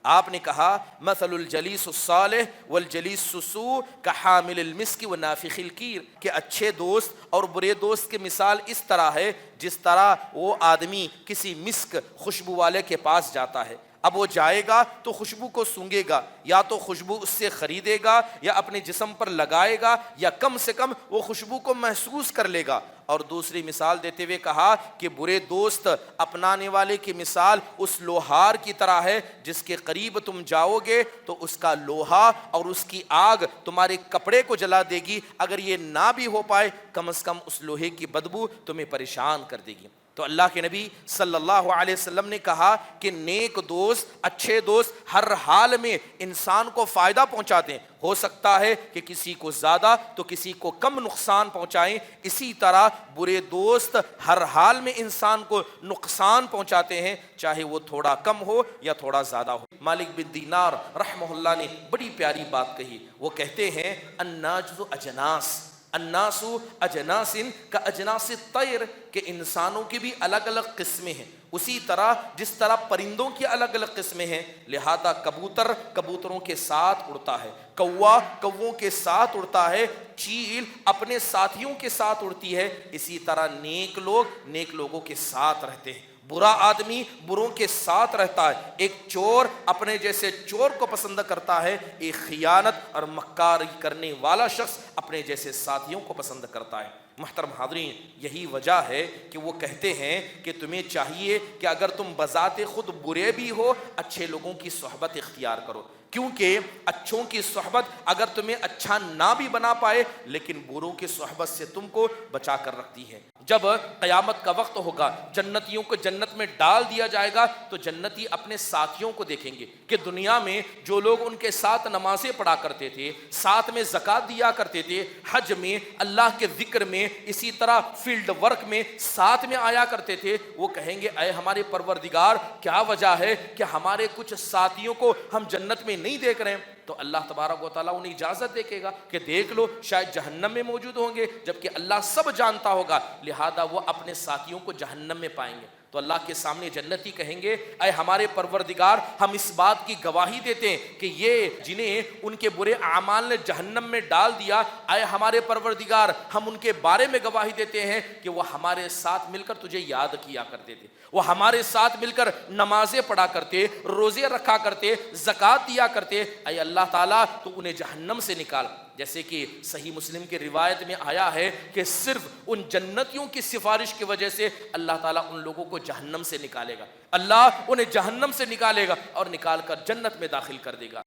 آپ نے کہا مثل الجلیس الصالح والجلیس السوء کحامل المسک ونافخ الکیر، کہ اچھے دوست اور برے دوست کی مثال اس طرح ہے جس طرح وہ آدمی کسی مسک خوشبو والے کے پاس جاتا ہے، اب وہ جائے گا تو خوشبو کو سونگے گا، یا تو خوشبو اس سے خریدے گا یا اپنے جسم پر لگائے گا، یا کم سے کم وہ خوشبو کو محسوس کر لے گا۔ اور دوسری مثال دیتے ہوئے کہا کہ برے دوست اپنانے والے کی مثال اس لوہار کی طرح ہے جس کے قریب تم جاؤ گے تو اس کا لوہا اور اس کی آگ تمہارے کپڑے کو جلا دے گی، اگر یہ نہ بھی ہو پائے کم از کم اس لوہے کی بدبو تمہیں پریشان کر دے گی۔ تو اللہ کے نبی صلی اللہ علیہ وسلم نے کہا کہ نیک دوست، اچھے دوست ہر حال میں انسان کو فائدہ پہنچاتے ہیں، ہو سکتا ہے کہ کسی کو زیادہ تو کسی کو کم نقصان پہنچائیں، اسی طرح برے دوست ہر حال میں انسان کو نقصان پہنچاتے ہیں، چاہے وہ تھوڑا کم ہو یا تھوڑا زیادہ ہو۔ مالک بن دینار رحمہ اللہ نے بڑی پیاری بات کہی، وہ کہتے ہیں الناس اجناس، الناس اجناس کا اجناس الطیر، کہ انسانوں کی بھی الگ الگ قسمیں ہیں، اسی طرح جس طرح پرندوں کی الگ الگ قسمیں ہیں، لہذا کبوتر کبوتروں کے ساتھ اڑتا ہے، کوا کووں کے ساتھ اڑتا ہے، چیل اپنے ساتھیوں کے ساتھ اڑتی ہے، اسی طرح نیک لوگ نیک لوگوں کے ساتھ رہتے ہیں، برا آدمی بروں کے ساتھ رہتا ہے، ایک چور اپنے جیسے چور کو پسند کرتا ہے، ایک خیانت اور مکاری کرنے والا شخص اپنے جیسے ساتھیوں کو پسند کرتا ہے۔ محترم حاضرین، یہی وجہ ہے کہ وہ کہتے ہیں کہ تمہیں چاہیے کہ اگر تم بذات خود برے بھی ہو اچھے لوگوں کی صحبت اختیار کرو، کیونکہ اچھوں کی صحبت اگر تمہیں اچھا نہ بھی بنا پائے لیکن بروں کی صحبت سے تم کو بچا کر رکھتی ہے۔ جب قیامت کا وقت ہوگا، جنتیوں کو جنت میں ڈال دیا جائے گا تو جنتی اپنے ساتھیوں کو دیکھیں گے کہ دنیا میں جو لوگ ان کے ساتھ نمازیں پڑھا کرتے تھے، ساتھ میں زکوٰۃ دیا کرتے تھے، حج میں، اللہ کے ذکر میں، اسی طرح فیلڈ ورک میں ساتھ میں آیا کرتے تھے، وہ کہیں گے اے ہمارے پروردگار کیا وجہ ہے کہ ہمارے کچھ ساتھیوں کو ہم جنت میں نہیں دیکھ رہے ہیں؟ تو اللہ تبارک و تعالیٰ انہیں اجازت دیکھے گا کہ دیکھ لو، شاید جہنم میں موجود ہوں گے، جبکہ اللہ سب جانتا ہوگا، لہذا وہ اپنے ساتھیوں کو جہنم میں پائیں گے۔ تو اللہ کے سامنے جنتی کہیں گے اے ہمارے پروردگار، ہم اس بات کی گواہی دیتے ہیں کہ یہ جنہیں ان کے برے اعمال نے جہنم میں ڈال دیا، اے ہمارے پروردگار ہم ان کے بارے میں گواہی دیتے ہیں کہ وہ ہمارے ساتھ مل کر تجھے یاد کیا کرتے تھے، وہ ہمارے ساتھ مل کر نمازیں پڑھا کرتے، روزے رکھا کرتے، زکوٰۃ دیا کرتے، اے اللہ تعالیٰ تو انہیں جہنم سے نکال۔ جیسے کہ صحیح مسلم کی روایت میں آیا ہے کہ صرف ان جنتیوں کی سفارش کی وجہ سے اللہ تعالیٰ ان لوگوں کو جہنم سے نکالے گا، اللہ انہیں جہنم سے نکالے گا اور نکال کر جنت میں داخل کر دے گا۔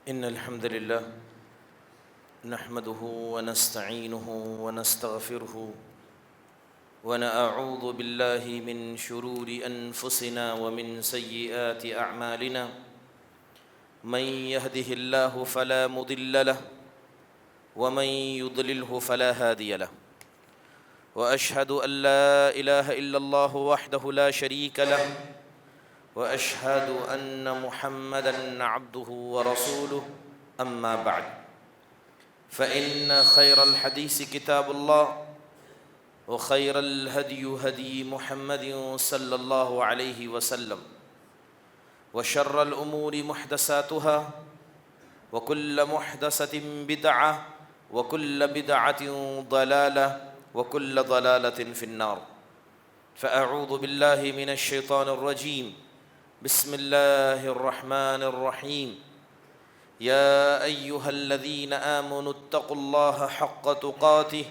ان الحمد للہ نحمده ونستعینه ونستغفره ونعوذ باللہ من شرور انفسنا ومن سیئات اعمالنا، من يهده الله فلا مضل له ومن يضلله فلا هادي له، وأشهد أن لا إله إلا الله وحده لا شريك له، وأشهد أن محمدًا عبده ورسوله، أما بعد فإن خير الحديث كتاب الله، وخير الهدي هدي محمد صلى الله عليه وسلم، وشر الأمور محدثاتها، وكل محدثة بدعة، وكل بدعة ضلالة، وكل ضلالة في النار۔ فأعوذ بالله من الشيطان الرجيم، بسم الله الرحمن الرحيم، يا أيها الذين آمنوا اتقوا الله حق تقاته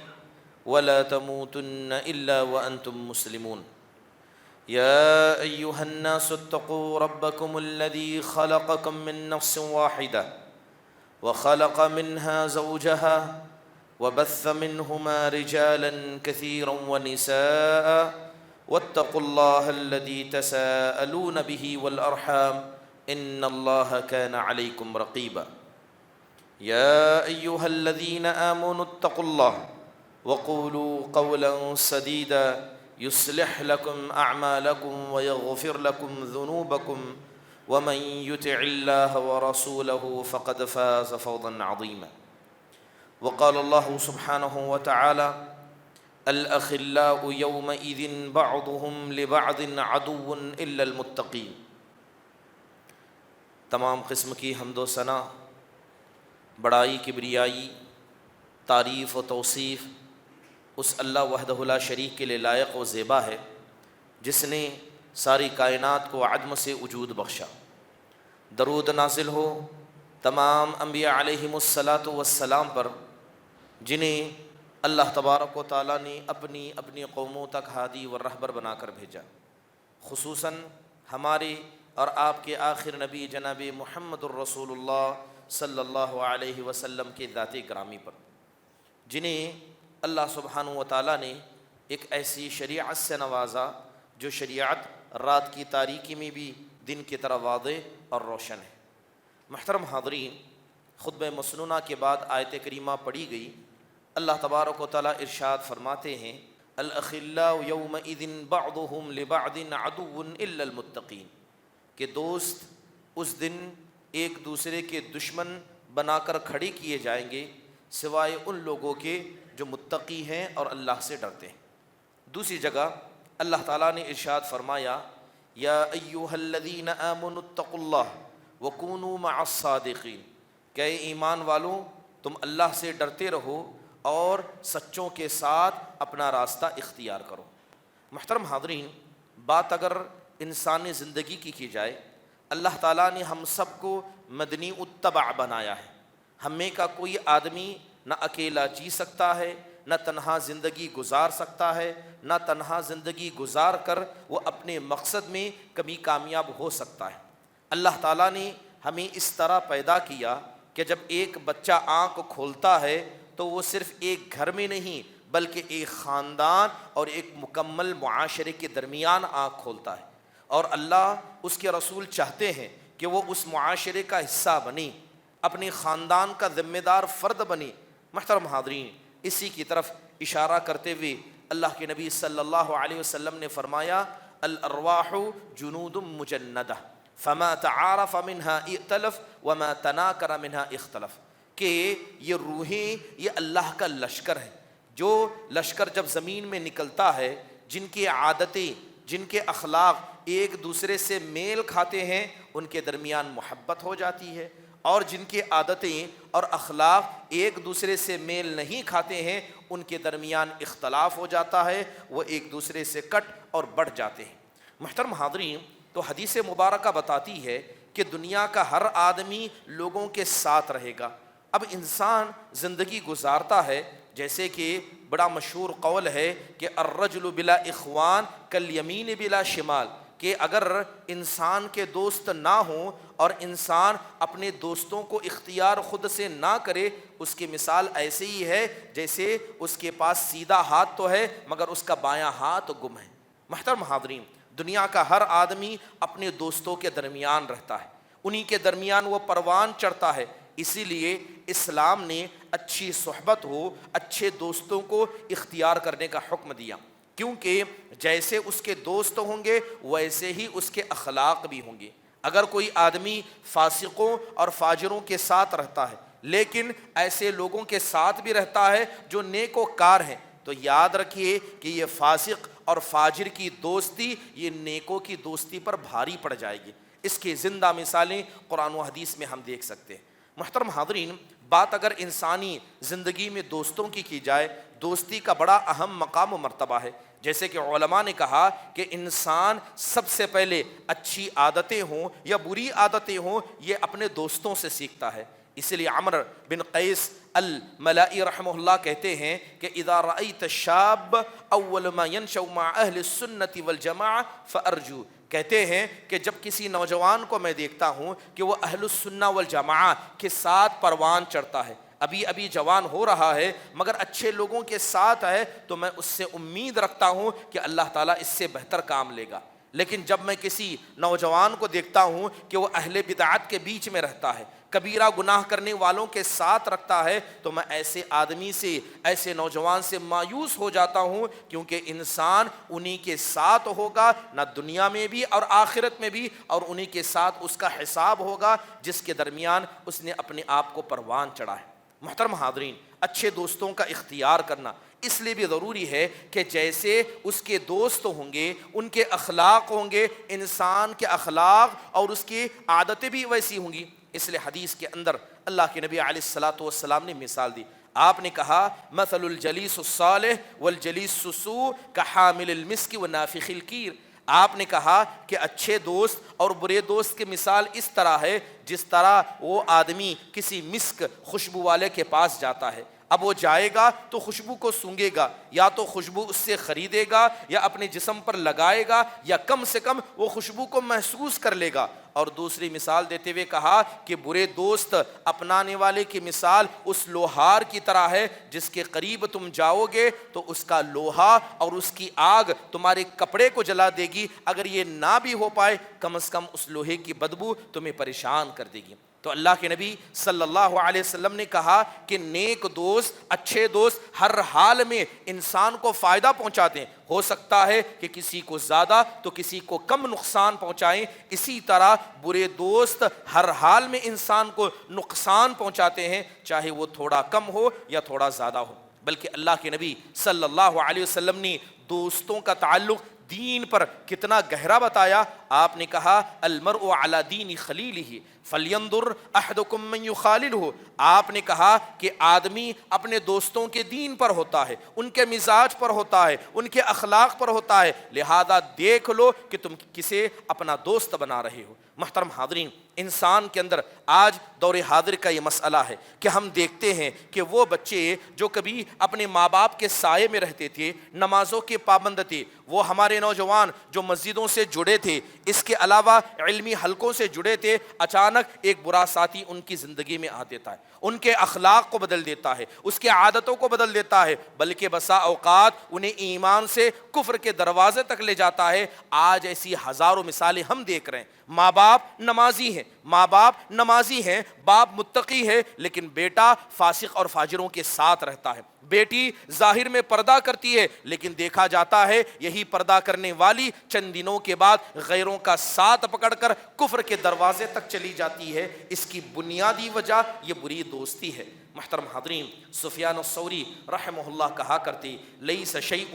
ولا تموتن إلا وأنتم مسلمون، يا أيها الناس اتقوا ربكم الذي خلقكم من نفس واحدة وخلق منها زوجها وبث منهما رجالا كثيرا ونساء، واتقوا الله الذي تساءلون به والأرحام إن الله كان عليكم رقيبا، يا أيها الذين آمنوا اتقوا الله وقولوا قولا سديدا يصلح لكم أعمالكم ويغفر لكم ذنوبكم، ومن يطع الله ورسوله فقد فاز فوزا عظيما۔ وقال الله سبحانه وتعالى الأخلاء يومئذ بعضهم لبعض عدو إلا المتقين۔ تمام قسم کی حمد و ثنا، بڑائی، کبریائی، تعریف و توصیف اس اللہ وحدہ لا شریک کے لیے لائق و زیبا ہے جس نے ساری کائنات کو عدم سے وجود بخشا۔ درود نازل ہو تمام انبیاء علیہم الصلاۃ والسلام پر جنہیں اللہ تبارک و تعالیٰ نے اپنی اپنی قوموں تک ہادی و رہبر بنا کر بھیجا، خصوصاً ہمارے اور آپ کے آخر نبی جناب محمد الرسول اللہ صلی اللہ علیہ وسلم کے ذات گرامی پر، جنہیں اللہ سبحانہ و تعالیٰ نے ایک ایسی شریعت سے نوازا جو شریعت رات کی تاریکی میں بھی دن کی طرح واضح اور روشن ہے۔ محترم حاضرین، خطبہ مسنونہ کے بعد آیت کریمہ پڑھی گئی۔ اللہ تبارک و تعالیٰ ارشاد فرماتے ہیں الاخلاء یومئذ بعضهم لبعض عدو الا المتقین، کہ دوست اس دن ایک دوسرے کے دشمن بنا کر کھڑے کیے جائیں گے سوائے ان لوگوں کے جو متقی ہیں اور اللہ سے ڈرتے ہیں۔ دوسری جگہ اللہ تعالیٰ نے ارشاد فرمایا یا ایھا الذین آمنوا اتقوا اللہ وکونوا مع الصادقین، کہ اے ایمان والوں تم اللہ سے ڈرتے رہو اور سچوں کے ساتھ اپنا راستہ اختیار کرو۔ محترم حاضرین، بات اگر انسانی زندگی کی جائے، اللہ تعالیٰ نے ہم سب کو مدنی اتباع بنایا ہے۔ ہمیں کا کوئی آدمی نہ اکیلا جی سکتا ہے، نہ تنہا زندگی گزار سکتا ہے، نہ تنہا زندگی گزار کر وہ اپنے مقصد میں کبھی کامیاب ہو سکتا ہے۔ اللہ تعالیٰ نے ہمیں اس طرح پیدا کیا کہ جب ایک بچہ آنکھ کھولتا ہے تو وہ صرف ایک گھر میں نہیں بلکہ ایک خاندان اور ایک مکمل معاشرے کے درمیان آنکھ کھولتا ہے، اور اللہ اس کے رسول چاہتے ہیں کہ وہ اس معاشرے کا حصہ بنے، اپنے خاندان کا ذمہ دار فرد بنے۔ محترم حاضرین، اسی کی طرف اشارہ کرتے ہوئے اللہ کے نبی صلی اللہ علیہ وسلم نے فرمایا الارواح جنود مجندہ فما تعارف منها ائتلف وما تناکر منها اختلف، کہ یہ روحیں یہ اللہ کا لشکر ہے، جو لشکر جب زمین میں نکلتا ہے، جن کی عادتیں جن کے اخلاق ایک دوسرے سے میل کھاتے ہیں ان کے درمیان محبت ہو جاتی ہے، اور جن کی عادتیں اور اخلاق ایک دوسرے سے میل نہیں کھاتے ہیں ان کے درمیان اختلاف ہو جاتا ہے، وہ ایک دوسرے سے کٹ اور بڑھ جاتے ہیں۔ محترم حاضرین، تو حدیث مبارکہ بتاتی ہے کہ دنیا کا ہر آدمی لوگوں کے ساتھ رہے گا۔ اب انسان زندگی گزارتا ہے، جیسے کہ بڑا مشہور قول ہے کہ الرجل بلا اخوان کالیمین بلا شمال، کہ اگر انسان کے دوست نہ ہوں اور انسان اپنے دوستوں کو اختیار خود سے نہ کرے، اس کی مثال ایسے ہی ہے جیسے اس کے پاس سیدھا ہاتھ تو ہے مگر اس کا بایاں ہاتھ گم ہے۔ محترم حاضرین، دنیا کا ہر آدمی اپنے دوستوں کے درمیان رہتا ہے، انہی کے درمیان وہ پروان چڑھتا ہے۔ اسی لیے اسلام نے اچھی صحبت ہو، اچھے دوستوں کو اختیار کرنے کا حکم دیا، کیونکہ جیسے اس کے دوست ہوں گے ویسے ہی اس کے اخلاق بھی ہوں گے۔ اگر کوئی آدمی فاسقوں اور فاجروں کے ساتھ رہتا ہے لیکن ایسے لوگوں کے ساتھ بھی رہتا ہے جو نیک و کار ہیں، تو یاد رکھیے کہ یہ فاسق اور فاجر کی دوستی یہ نیکوں کی دوستی پر بھاری پڑ جائے گی۔ اس کی زندہ مثالیں قرآن و حدیث میں ہم دیکھ سکتے ہیں۔ محترم حاضرین، بات اگر انسانی زندگی میں دوستوں کی جائے، دوستی کا بڑا اہم مقام و مرتبہ ہے۔ جیسے کہ علماء نے کہا کہ انسان سب سے پہلے اچھی عادتیں ہوں یا بری عادتیں ہوں یہ اپنے دوستوں سے سیکھتا ہے۔ اس لیے عمر بن قیس الملائی رحمہ اللہ کہتے ہیں کہ اذا رأیت الشاب اول ما ينشأ مع اہل السنة والجماعة فارجو، کہتے ہیں کہ جب کسی نوجوان کو میں دیکھتا ہوں کہ وہ اہل السنہ والجماعہ کے ساتھ پروان چڑھتا ہے، ابھی جوان ہو رہا ہے مگر اچھے لوگوں کے ساتھ ہے، تو میں اس سے امید رکھتا ہوں کہ اللہ تعالیٰ اس سے بہتر کام لے گا۔ لیکن جب میں کسی نوجوان کو دیکھتا ہوں کہ وہ اہل بدعت کے بیچ میں رہتا ہے، کبیرہ گناہ کرنے والوں کے ساتھ رکھتا ہے، تو میں ایسے آدمی سے، ایسے نوجوان سے مایوس ہو جاتا ہوں، کیونکہ انسان انہی کے ساتھ ہوگا نہ دنیا میں بھی اور آخرت میں بھی، اور انہی کے ساتھ اس کا حساب ہوگا جس کے درمیان اس نے اپنے آپ کو پروان چڑھا ہے۔ محترم حاضرین، اچھے دوستوں کا اختیار کرنا، اس لیے بھی ضروری ہے کہ جیسے اس کے دوست ہوں گے ان کے اخلاق ہوں گے، انسان کے اخلاق اور اس کی عادتیں بھی ویسی ہوں گی۔ اس لیے حدیث کے اندر اللہ کے نبی علیہ الصلاۃ والسلام نے مثال دی، آپ نے کہا مثل الجلیس الصالح والجلیس السوء کحامل المسک ونافخ الکیر، آپ نے کہا کہ اچھے دوست اور برے دوست کی مثال اس طرح ہے جس طرح وہ آدمی کسی مسک خوشبو والے کے پاس جاتا ہے، اب وہ جائے گا تو خوشبو کو سونگھے گا، یا تو خوشبو اس سے خریدے گا یا اپنے جسم پر لگائے گا، یا کم سے کم وہ خوشبو کو محسوس کر لے گا۔ اور دوسری مثال دیتے ہوئے کہا کہ برے دوست اپنانے والے کی مثال اس لوہار کی طرح ہے جس کے قریب تم جاؤ گے تو اس کا لوہا اور اس کی آگ تمہارے کپڑے کو جلا دے گی، اگر یہ نہ بھی ہو پائے کم از کم اس لوہے کی بدبو تمہیں پریشان کر دے گی۔ تو اللہ کے نبی صلی اللہ علیہ وسلم نے کہا کہ نیک دوست، اچھے دوست ہر حال میں انسان کو فائدہ پہنچاتے ہیں، ہو سکتا ہے کہ کسی کو زیادہ تو کسی کو کم نقصان پہنچائیں، اسی طرح برے دوست ہر حال میں انسان کو نقصان پہنچاتے ہیں، چاہے وہ تھوڑا کم ہو یا تھوڑا زیادہ ہو۔ بلکہ اللہ کے نبی صلی اللہ علیہ وسلم نے دوستوں کا تعلق دین پر کتنا گہرا بتایا۔ آپ نے کہا المرء علی دین خلیلہ فلینظر احدکم من یخاللہ، آپ نے کہا کہ آدمی اپنے دوستوں کے دین پر ہوتا ہے، ان کے مزاج پر ہوتا ہے، ان کے اخلاق پر ہوتا ہے، لہذا دیکھ لو کہ تم کسے اپنا دوست بنا رہے ہو۔ محترم حاضرین، انسان کے اندر آج دور حاضر کا یہ مسئلہ ہے کہ ہم دیکھتے ہیں کہ وہ بچے جو کبھی اپنے ماں باپ کے سائے میں رہتے تھے، نمازوں کے پابند تھے، وہ ہمارے نوجوان جو مسجدوں سے جڑے تھے، اس کے علاوہ علمی حلقوں سے جڑے تھے، اچانک ایک برا ساتھی ان کی زندگی میں آ دیتا ہے، ان کے اخلاق کو بدل دیتا ہے، اس کے عادتوں کو بدل دیتا ہے، بلکہ بسا اوقات انہیں ایمان سے کفر کے دروازے تک لے جاتا ہے۔ آج ایسی ہزاروں مثالیں ہم دیکھ رہے ہیں، ماں باپ نمازی ہیں، باپ متقی ہے، لیکن بیٹا فاسق اور فاجروں کے ساتھ رہتا ہے، بیٹی ظاہر میں پردہ کرتی ہے لیکن دیکھا جاتا ہے یہی پردہ کرنے والی چند دنوں کے بعد غیروں کا ساتھ پکڑ کر کفر کے دروازے تک چلی جاتی ہے۔ اس کی بنیادی وجہ یہ بری دوستی ہے۔ محترم حاضرین، سفیان الثوری رحمہ اللہ کہا کرتے لیس شیء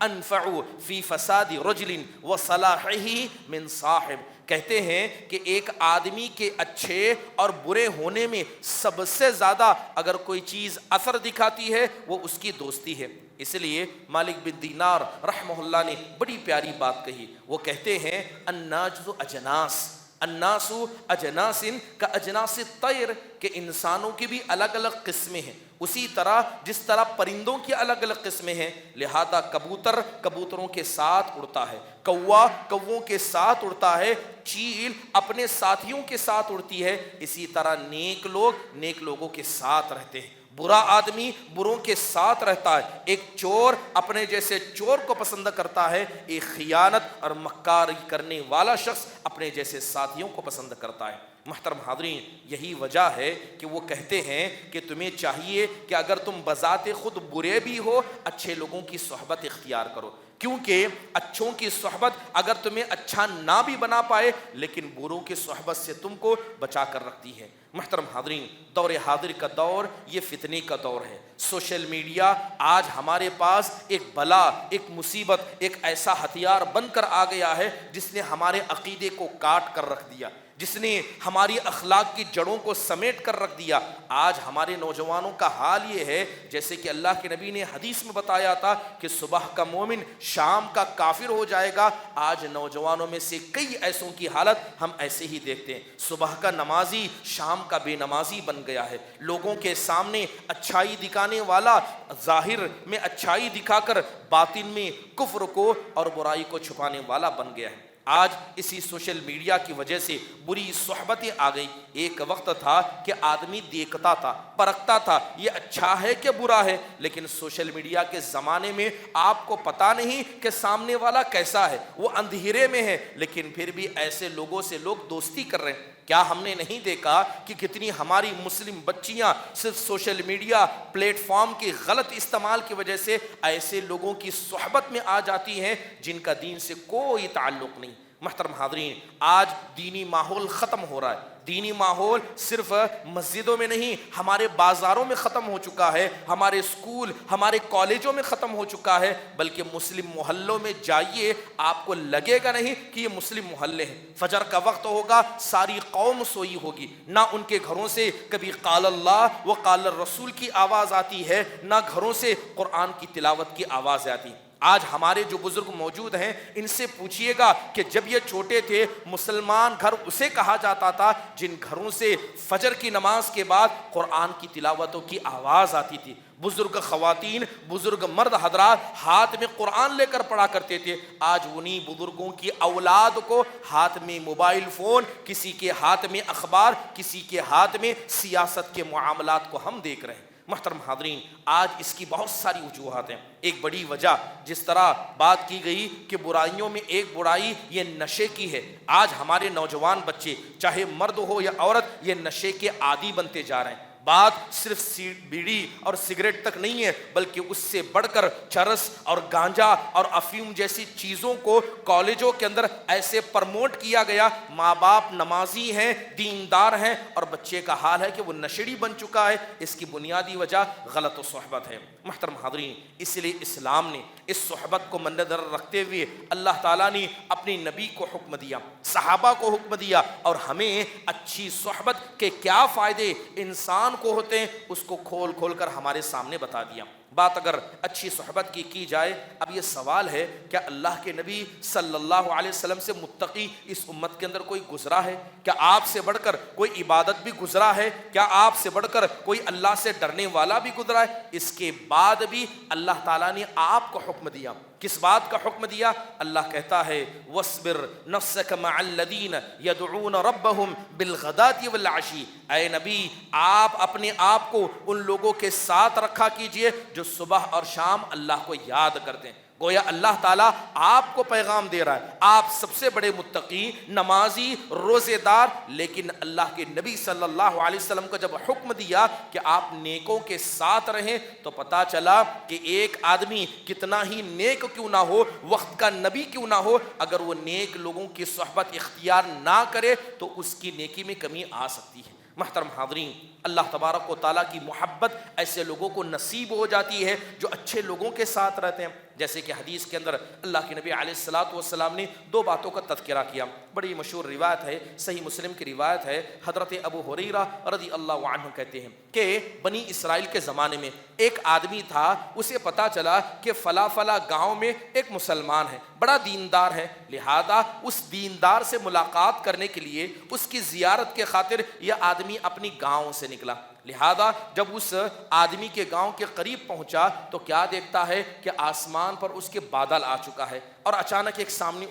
انفع فی فساد رجل وصلاحہ من صاحب، کہتے ہیں کہ ایک آدمی کے اچھے اور برے ہونے میں سب سے زیادہ اگر کوئی چیز اثر دکھاتی ہے وہ اس کی دوستی ہے۔ اس لیے مالک بن دینار رحمہ اللہ نے بڑی پیاری بات کہی، وہ کہتے ہیں الناس اجناس، الناس اجناس کا اجناس الطیر، کہ انسانوں کی بھی الگ الگ قسمیں ہیں، اسی طرح جس طرح پرندوں کی الگ الگ قسمیں ہیں، لہذا کبوتر کبوتروں کے ساتھ اڑتا ہے، کوا کووں کے ساتھ اڑتا ہے، چیل اپنے ساتھیوں کے ساتھ اڑتی ہے، اسی طرح نیک لوگ نیک لوگوں کے ساتھ رہتے ہیں، برا آدمی بروں کے ساتھ رہتا ہے، ایک چور اپنے جیسے چور کو پسند کرتا ہے، ایک خیانت اور مکاری کرنے والا شخص اپنے جیسے ساتھیوں کو پسند کرتا ہے۔ محترم حاضرین، یہی وجہ ہے کہ وہ کہتے ہیں کہ تمہیں چاہیے کہ اگر تم بذات خود برے بھی ہو اچھے لوگوں کی صحبت اختیار کرو، کیونکہ اچھوں کی صحبت اگر تمہیں اچھا نہ بھی بنا پائے لیکن بروں کی صحبت سے تم کو بچا کر رکھتی ہے۔ محترم حاضرین، دور حاضر کا دور یہ فتنے کا دور ہے۔ سوشل میڈیا آج ہمارے پاس ایک بلا، ایک مصیبت، ایک ایسا ہتھیار بن کر آ گیا ہے جس نے ہمارے عقیدے کو کاٹ کر رکھ دیا، جس نے ہماری اخلاق کی جڑوں کو سمیٹ کر رکھ دیا۔ آج ہمارے نوجوانوں کا حال یہ ہے جیسے کہ اللہ کے نبی نے حدیث میں بتایا تھا کہ صبح کا مومن شام کا کافر ہو جائے گا۔ آج نوجوانوں میں سے کئی ایسوں کی حالت ہم ایسے ہی دیکھتے ہیں، صبح کا نمازی شام کا بے نمازی بن گیا ہے، لوگوں کے سامنے اچھائی دکھانے والا ظاہر میں اچھائی دکھا کر باطن میں کفر کو اور برائی کو چھپانے والا بن گیا ہے۔ آج اسی سوشل میڈیا کی وجہ سے بری صحبتیں آ گئی۔ ایک وقت تھا کہ آدمی دیکھتا تھا، پرکھتا تھا یہ اچھا ہے کہ برا ہے، لیکن سوشل میڈیا کے زمانے میں آپ کو پتہ نہیں کہ سامنے والا کیسا ہے، وہ اندھیرے میں ہے لیکن پھر بھی ایسے لوگوں سے لوگ دوستی کر رہے ہیں۔ کیا ہم نے نہیں دیکھا کہ کتنی ہماری مسلم بچیاں صرف سوشل میڈیا پلیٹ فارم کے غلط استعمال کی وجہ سے ایسے لوگوں کی صحبت میں آ جاتی ہیں جن کا دین سے کوئی تعلق نہیں۔ محترم حاضرین، آج دینی ماحول ختم ہو رہا ہے، دینی ماحول صرف مسجدوں میں نہیں، ہمارے بازاروں میں ختم ہو چکا ہے، ہمارے اسکول، ہمارے کالجوں میں ختم ہو چکا ہے، بلکہ مسلم محلوں میں جائیے آپ کو لگے گا نہیں کہ یہ مسلم محلے ہیں۔ فجر کا وقت ہوگا، ساری قوم سوئی ہوگی، نہ ان کے گھروں سے کبھی قال اللہ و قال الرسول کی آواز آتی ہے، نہ گھروں سے قرآن کی تلاوت کی آواز آتی۔ آج ہمارے جو بزرگ موجود ہیں ان سے پوچھئے گا کہ جب یہ چھوٹے تھے مسلمان گھر اسے کہا جاتا تھا جن گھروں سے فجر کی نماز کے بعد قرآن کی تلاوتوں کی آواز آتی تھی۔ بزرگ خواتین، بزرگ مرد حضرات ہاتھ میں قرآن لے کر پڑھا کرتے تھے۔ آج انہی بزرگوں کی اولاد کو ہاتھ میں موبائل فون، کسی کے ہاتھ میں اخبار، کسی کے ہاتھ میں سیاست کے معاملات کو ہم دیکھ رہے ہیں۔ محترم حاضرین، آج اس کی بہت ساری وجوہات ہیں۔ ایک بڑی وجہ جس طرح بات کی گئی کہ برائیوں میں ایک برائی یہ نشے کی ہے۔ آج ہمارے نوجوان بچے چاہے مرد ہو یا عورت یہ نشے کے عادی بنتے جا رہے ہیں۔ بات صرف بیڑی اور سگریٹ تک نہیں ہے، بلکہ اس سے بڑھ کر چرس اور گانجا اور افیون جیسی چیزوں کو کالجوں کے اندر ایسے پرموٹ کیا گیا۔ ماں باپ نمازی ہیں، دیندار ہیں، اور بچے کا حال ہے کہ وہ نشیڑی بن چکا ہے۔ اس کی بنیادی وجہ غلط صحبت ہے۔ محترم حاضرین، اس لیے اسلام نے اس صحبت کو مد نظر رکھتے ہوئے اللہ تعالیٰ نے اپنی نبی کو حکم دیا، صحابہ کو حکم دیا، اور ہمیں اچھی صحبت کے کیا فائدے انسان کو ہوتے ہیں اس کو کھول کھول کر ہمارے سامنے بتا دیا۔ بات اگر اچھی صحبت کی جائے، اب یہ سوال ہے کیا اللہ کے نبی صلی اللہ علیہ وسلم سے متقی اس امت کے اندر کوئی گزرا ہے؟ کیا آپ سے بڑھ کر کوئی عبادت بھی گزرا ہے؟ کیا آپ سے بڑھ کر کوئی اللہ سے ڈرنے والا بھی گزرا ہے؟ اس کے بعد بھی اللہ تعالیٰ نے آپ کو حکم دیا۔ کس بات کا حکم دیا؟ اللہ کہتا ہے وَاصْبِرْ نَفْسَكَ مَعَ الَّذِينَ يَدْعُونَ رَبَّهُمْ بِالْغَدَاةِ وَالْعَشِيِّ۔ اے نبی، آپ اپنے آپ کو ان لوگوں کے ساتھ رکھا کیجئے جو صبح اور شام اللہ کو یاد کرتے ہیں۔ گویا اللہ تعالیٰ آپ کو پیغام دے رہا ہے، آپ سب سے بڑے متقی، نمازی، روزے دار، لیکن اللہ کے نبی صلی اللہ علیہ وسلم کو جب حکم دیا کہ آپ نیکوں کے ساتھ رہیں تو پتا چلا کہ ایک آدمی کتنا ہی نیک کیوں نہ ہو، وقت کا نبی کیوں نہ ہو، اگر وہ نیک لوگوں کی صحبت اختیار نہ کرے تو اس کی نیکی میں کمی آ سکتی ہے۔ محترم حاضرین، اللہ تبارک و تعالیٰ کی محبت ایسے لوگوں کو نصیب ہو جاتی ہے جو اچھے لوگوں کے ساتھ رہتے ہیں۔ جیسے کہ حدیث کے اندر اللہ کے نبی علیہ السلام نے دو باتوں کا تذکرہ کیا۔ بڑی مشہور روایت ہے، صحیح مسلم کی روایت ہے، حضرت ابو ہریرہ رضی اللہ عنہ کہتے ہیں کہ بنی اسرائیل کے زمانے میں ایک آدمی تھا، اسے پتا چلا کہ فلاں فلاں گاؤں میں ایک مسلمان ہے، بڑا دیندار ہے، لہذا اس دیندار سے ملاقات کرنے کے لیے، اس کی زیارت کے خاطر یہ آدمی اپنی گاؤں سے نکلا۔ لہذا جب اس آدمی کے گاؤں کے قریب پہنچا تو کیا دیکھتا ہے کہ آسمان پر اس کے بادل آ چکا ہے، اور اچانک ایک سامنے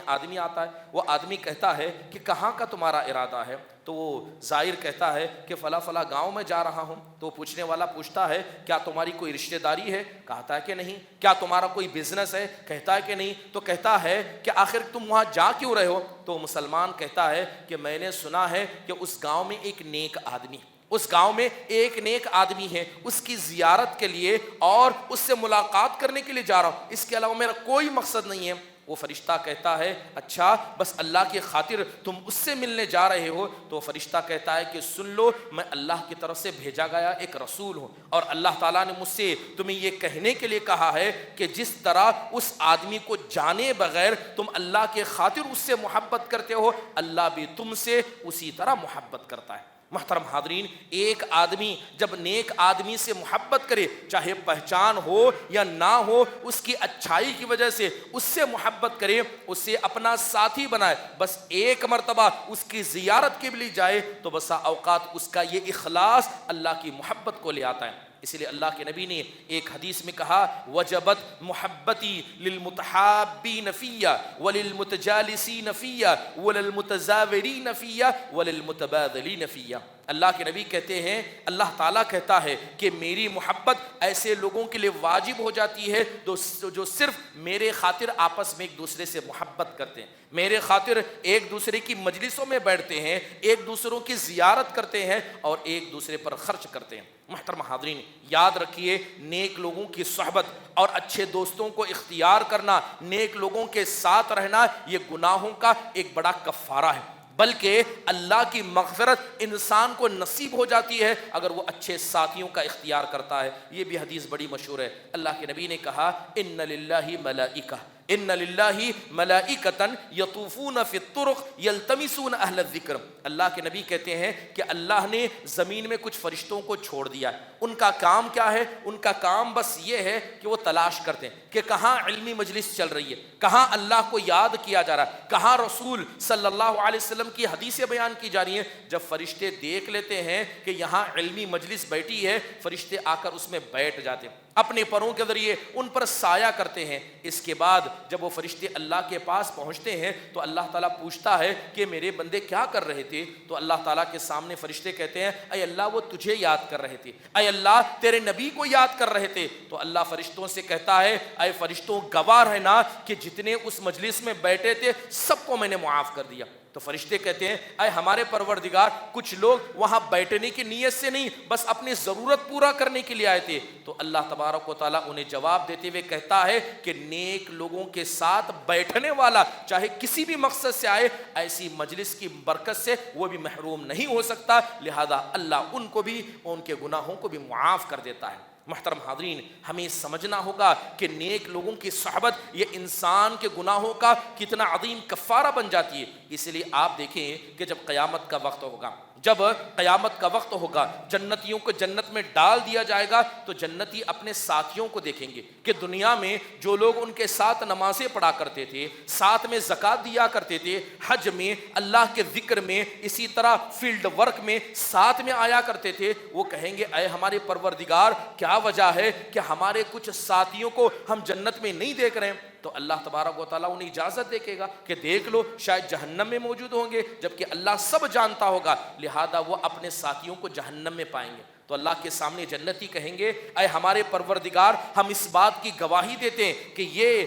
آدمی آتا ہے۔ وہ آدمی کہتا ہے کہ کہاں کا تمہارا ارادہ ہے؟ تو وہ زائر کہتا ہے کہ فلاں فلاں گاؤں میں جا رہا ہوں۔ تو پوچھنے والا پوچھتا ہے کیا تمہاری کوئی رشتہ داری ہے؟ کہتا ہے کہ نہیں۔ کیا تمہارا کوئی بزنس ہے؟ کہتا ہے کہ نہیں۔ تو کہتا ہے کہ آخر تم وہاں جا کیوں رہے ہو؟ تو مسلمان کہتا ہے کہ میں نے سنا ہے کہ اس گاؤں میں ایک نیک آدمی، اس گاؤں میں ایک نیک آدمی ہے، اس کی زیارت کے لیے اور اس سے ملاقات کرنے کے لیے جا رہا ہوں، اس کے علاوہ میرا کوئی مقصد نہیں ہے۔ وہ فرشتہ کہتا ہے اچھا، بس اللہ کی خاطر تم اس سے ملنے جا رہے ہو؟ تو فرشتہ کہتا ہے کہ سن لو، میں اللہ کی طرف سے بھیجا گیا ایک رسول ہوں، اور اللہ تعالیٰ نے مجھ سے تمہیں یہ کہنے کے لیے کہا ہے کہ جس طرح اس آدمی کو جانے بغیر تم اللہ کی خاطر اس سے محبت کرتے ہو، اللہ بھی تم سے اسی طرح محبت کرتا ہے۔ محترم حاضرین، ایک آدمی جب نیک آدمی سے محبت کرے، چاہے پہچان ہو یا نہ ہو، اس کی اچھائی کی وجہ سے اس سے محبت کرے، اسے اپنا ساتھی بنائے، بس ایک مرتبہ اس کی زیارت کے لیے جائے تو بسا اوقات اس کا یہ اخلاص اللہ کی محبت کو لے آتا ہے۔ اس لیے اللہ کے نبی نے ایک حدیث میں کہا وجبت محبتی للمتحابین فیہ وللمتجالسین فیہ وللمتزاورین فیہ وللمتبادلین فیہ۔ اللہ کے نبی کہتے ہیں، اللہ تعالیٰ کہتا ہے کہ میری محبت ایسے لوگوں کے لیے واجب ہو جاتی ہے جو صرف میرے خاطر آپس میں ایک دوسرے سے محبت کرتے ہیں، میرے خاطر ایک دوسرے کی مجلسوں میں بیٹھتے ہیں، ایک دوسروں کی زیارت کرتے ہیں اور ایک دوسرے پر خرچ کرتے ہیں۔ محترم حاضرین، یاد رکھیے، نیک لوگوں کی صحبت اور اچھے دوستوں کو اختیار کرنا، نیک لوگوں کے ساتھ رہنا، یہ گناہوں کا ایک بڑا کفارہ ہے۔ بلکہ اللہ کی مغفرت انسان کو نصیب ہو جاتی ہے اگر وہ اچھے ساتھیوں کا اختیار کرتا ہے۔ یہ بھی حدیث بڑی مشہور ہے، اللہ کے نبی نے کہا ان للہ ملائکہ ان للہ ملائکۃ یطوفون فی الطرق یلتمسون اہل الذکر۔ اللہ کے نبی کہتے ہیں کہ اللہ نے زمین میں کچھ فرشتوں کو چھوڑ دیا ہے، ان کا کام کیا ہے؟ ان کا کام بس یہ ہے کہ وہ تلاش کرتے ہیں کہ کہاں علمی مجلس چل رہی ہے، کہاں اللہ کو یاد کیا جا رہا ہے، کہاں رسول صلی اللہ علیہ وسلم کی حدیثیں بیان کی جا رہی ہیں۔ جب فرشتے دیکھ لیتے ہیں کہ یہاں علمی مجلس بیٹھی ہے، فرشتے آ کر اس میں بیٹھ جاتے ہیں، اپنے پروں کے ذریعے ان پر سایہ کرتے ہیں۔ اس کے بعد جب وہ فرشتے اللہ کے پاس پہنچتے ہیں تو اللہ تعالیٰ پوچھتا ہے کہ میرے بندے کیا کر رہے تھے؟ تو اللہ تعالیٰ کے سامنے فرشتے کہتے ہیں اے اللہ وہ تجھے یاد کر رہے تھے، اے اللہ تیرے نبی کو یاد کر رہے تھے۔ تو اللہ فرشتوں سے کہتا ہے اے فرشتوں گواہ رہنا کہ جتنے اس مجلس میں بیٹھے تھے سب کو میں نے معاف کر دیا۔ تو فرشتے کہتے ہیں اے ہمارے پروردگار کچھ لوگ وہاں بیٹھنے کی نیت سے نہیں بس اپنی ضرورت پورا کرنے کے لیے آئے تھے۔ تو اللہ تبارک و تعالیٰ انہیں جواب دیتے ہوئے کہتا ہے کہ نیک لوگوں کے ساتھ بیٹھنے والا چاہے کسی بھی مقصد سے آئے ایسی مجلس کی برکت سے وہ بھی محروم نہیں ہو سکتا، لہذا اللہ ان کو بھی ان کے گناہوں کو بھی معاف کر دیتا ہے۔ محترم حاضرین، ہمیں سمجھنا ہوگا کہ نیک لوگوں کی صحبت یہ انسان کے گناہوں کا کتنا عظیم کفارہ بن جاتی ہے۔ اس لیے آپ دیکھیں کہ جب قیامت کا وقت ہوگا، جب قیامت کا وقت ہوگا، جنتیوں کو جنت میں ڈال دیا جائے گا تو جنتی اپنے ساتھیوں کو دیکھیں گے کہ دنیا میں جو لوگ ان کے ساتھ نمازیں پڑھا کرتے تھے، ساتھ میں زکوٰۃ دیا کرتے تھے، حج میں، اللہ کے ذکر میں، اسی طرح فیلڈ ورک میں ساتھ میں آیا کرتے تھے، وہ کہیں گے اے ہمارے پروردگار کیا وجہ ہے کہ ہمارے کچھ ساتھیوں کو ہم جنت میں نہیں دیکھ رہے ہیں؟ تو اللہ تبارک و تعالیٰ انہیں اجازت دے گا کہ دیکھ لو شاید جہنم میں موجود ہوں گے، جبکہ اللہ سب جانتا ہوگا، لہذا وہ اپنے ساتھیوں کو جہنم میں پائیں گے۔ تو اللہ کے سامنے جنتی کہیں گے اے ہمارے پروردگار ہم اس بات کی گواہی دیتے ہیں کہ یہ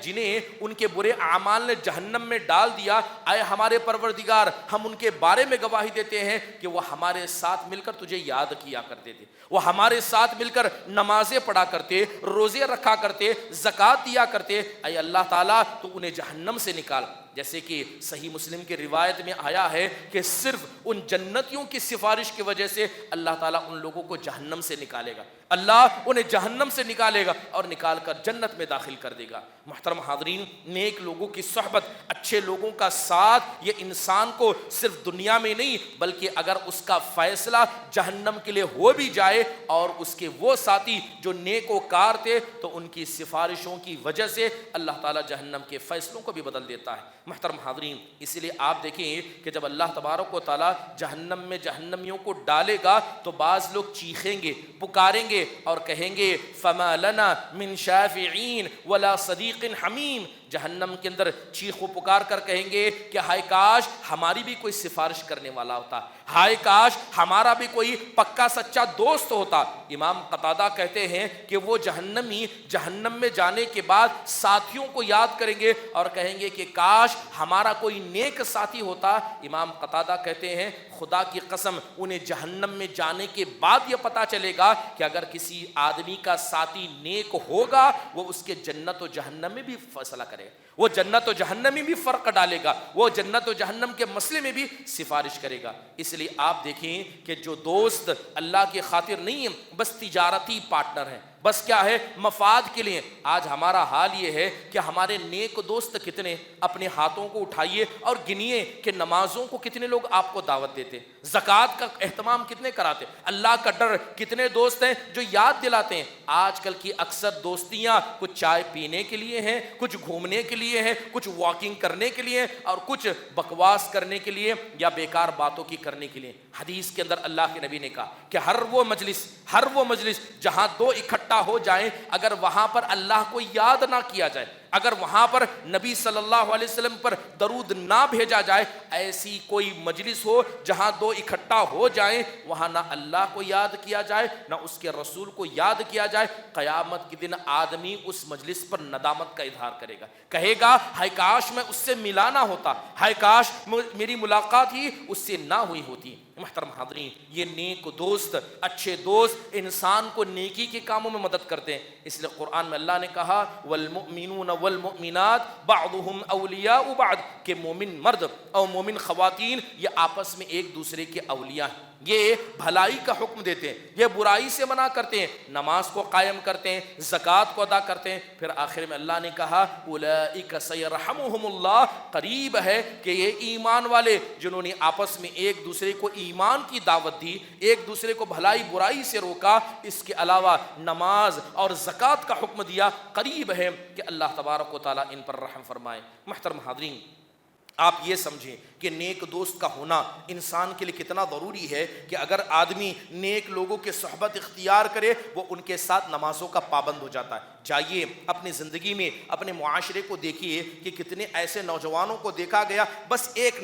جنہیں ان کے برے اعمال نے جہنم میں ڈال دیا، اے ہمارے پروردگار ہم ان کے بارے میں گواہی دیتے ہیں کہ وہ ہمارے ساتھ مل کر تجھے یاد کیا کرتے تھے، وہ ہمارے ساتھ مل کر نمازیں پڑھا کرتے، روزے رکھا کرتے، زکوٰۃ دیا کرتے، اے اللہ تعالیٰ تو انہیں جہنم سے نکال۔ جیسے کہ صحیح مسلم کی روایت میں آیا ہے کہ صرف ان جنتیوں کی سفارش کی وجہ سے اللہ تعالیٰ ان لوگوں کو جہنم سے نکالے گا، اللہ انہیں جہنم سے نکالے گا اور نکال کر جنت میں داخل کر دے گا۔ محترم حاضرین، نیک لوگوں کی صحبت، اچھے لوگوں کا ساتھ یہ انسان کو صرف دنیا میں نہیں بلکہ اگر اس کا فیصلہ جہنم کے لیے ہو بھی جائے اور اس کے وہ ساتھی جو نیک و کار تھے تو ان کی سفارشوں کی وجہ سے اللہ تعالیٰ جہنم کے فیصلوں کو بھی بدل دیتا ہے۔ محترم حاضرین، اسی لیے آپ دیکھیں کہ جب اللہ تبارک و تعالیٰ جہنم میں جہنمیوں کو ڈالے گا تو بعض لوگ چیخیں گے، پکاریں گے اور کہیں گے فما لنا من شافعین ولا صدیق حمیم۔ جہنم کے اندر چیخ و پکار کر کہیں گے کہ ہائے کاش ہماری بھی کوئی سفارش کرنے والا ہوتا، ہائے کاش ہمارا بھی کوئی پکا سچا دوست ہوتا۔ امام قتادہ کہتے ہیں کہ وہ جہنمی جہنم میں جانے کے بعد ساتھیوں کو یاد کریں گے اور کہیں گے کہ کاش ہمارا کوئی نیک ساتھی ہوتا۔ امام قتادہ کہتے ہیں خدا کی قسم انہیں جہنم میں جانے کے بعد یہ پتا چلے گا کہ اگر کسی آدمی کا ساتھی نیک ہوگا وہ اس کے جنت و جہنم میں بھی فیصلہ کرے گا، وہ جنت و جہنم میں بھی فرق ڈالے گا، وہ جنت و جہنم کے مسئلے میں بھی سفارش کرے گا۔ اس لیے آپ دیکھیں کہ جو دوست اللہ کی خاطر نہیں ہیں بس تجارتی پارٹنر ہیں، بس کیا ہے مفاد کے لیے، آج ہمارا حال یہ ہے کہ ہمارے نیک دوست کتنے، اپنے ہاتھوں کو اٹھائیے اور گنیے کہ نمازوں کو کتنے لوگ آپ کو دعوت دیتے، زکوٰۃ کا اہتمام کتنے کراتے، اللہ کا ڈر کتنے دوست ہیں جو یاد دلاتے ہیں۔ آج کل کی اکثر دوستیاں کچھ چائے پینے کے لیے ہیں، کچھ گھومنے کے لیے ہیں، کچھ واکنگ کرنے کے لیے اور کچھ بکواس کرنے کے لیے یا بیکار باتوں کی کرنے کے لیے۔ حدیث کے اندر اللہ کے نبی نے کہا کہ ہر وہ مجلس جہاں دو اکٹھا ہو جائیں اگر وہاں پر اللہ کو یاد نہ کیا جائے، اگر وہاں پر نبی صلی اللہ علیہ وسلم پر درود نہ بھیجا جائے، ایسی کوئی مجلس ہو جہاں دو اکٹھا ہو جائیں وہاں نہ اللہ کو یاد کیا جائے نہ اس کے رسول کو یاد کیا جائے، قیامت کے دن آدمی اس مجلس پر ندامت کا اظہار کرے گا، کہے گا ہائے کاش میں اس سے ملا نہ ہوتا، ہائے کاش میری ملاقات ہی اس سے نہ ہوئی ہوتی۔ محترم حاضرین، یہ نیک دوست، اچھے دوست انسان کو نیکی کے کاموں میں مدد کرتے ہیں، اس لیے قرآن میں اللہ نے کہا والمؤمنون والمؤمنات بعضهم اولیاء بعض کہ مومن مرد اور مومن خواتین یہ آپس میں ایک دوسرے کے اولیاء ہیں، یہ بھلائی کا حکم دیتے ہیں، یہ برائی سے منع کرتے ہیں، نماز کو قائم کرتے ہیں، زکوٰۃ کو ادا کرتے ہیں۔ پھر آخر میں اللہ نے کہا اولئک سیرحمہم اللہ، قریب ہے کہ یہ ایمان والے جنہوں نے آپس میں ایک دوسرے کو ایمان کی دعوت دی، ایک دوسرے کو بھلائی برائی سے روکا، اس کے علاوہ نماز اور زکوٰۃ کا حکم دیا، قریب ہے کہ اللہ تبارک و تعالیٰ ان پر رحم فرمائے۔ محترم حاضرین، آپ یہ سمجھیں کہ نیک دوست کا ہونا انسان کے لیے کتنا ضروری ہے کہ اگر آدمی نیک لوگوں کے صحبت اختیار کرے وہ ان کے ساتھ نمازوں کا پابند ہو جاتا ہے۔ جائیے اپنی زندگی میں اپنے معاشرے کو دیکھیے کہ کتنے ایسے نوجوانوں کو دیکھا گیا، بس ایک